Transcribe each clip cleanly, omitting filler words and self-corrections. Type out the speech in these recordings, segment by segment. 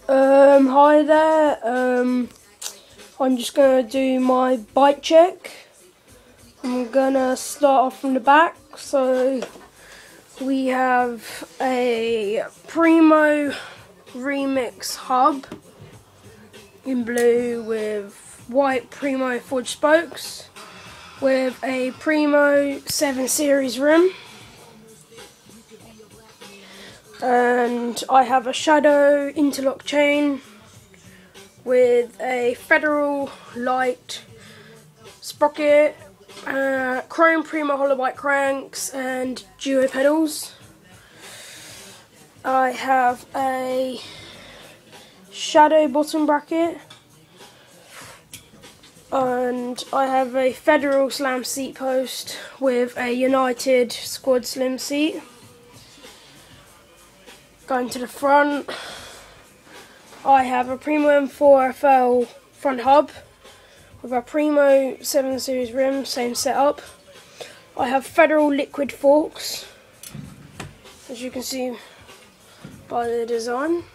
Hi there. I'm just gonna do my bike check. I'm gonna start off from the back. So we have a Primo Remix hub in blue with white Primo forged spokes with a Primo 7 Series rim. And I have a Shadow interlock chain with a Federal Light sprocket, chrome Primo hollow bike cranks and duo pedals. I have a Shadow bottom bracket, and I have a Federal slam seat post with a United Squad slim seat. Going to the front, I have a Primo M4 FL front hub with a Primo 7 Series rim, same setup. I have Federal liquid forks, as you can see by the design.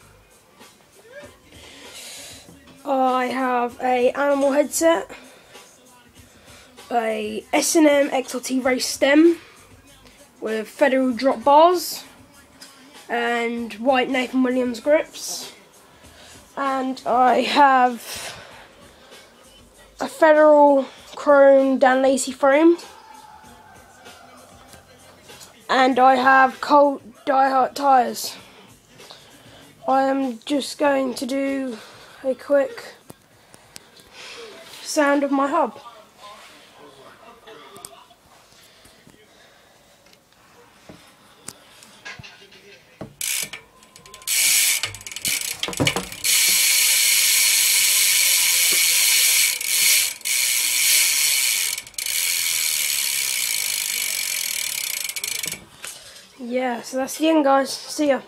I have a Animal headset, a S&M XLT race stem with Federal drop bars and white Nathan Williams grips, and I have a Federal chrome Dan Lacey frame, and I have Colt Diehard tyres. I am just going to do a quick sound of my hub. Yeah, so that's the end, guys. See ya.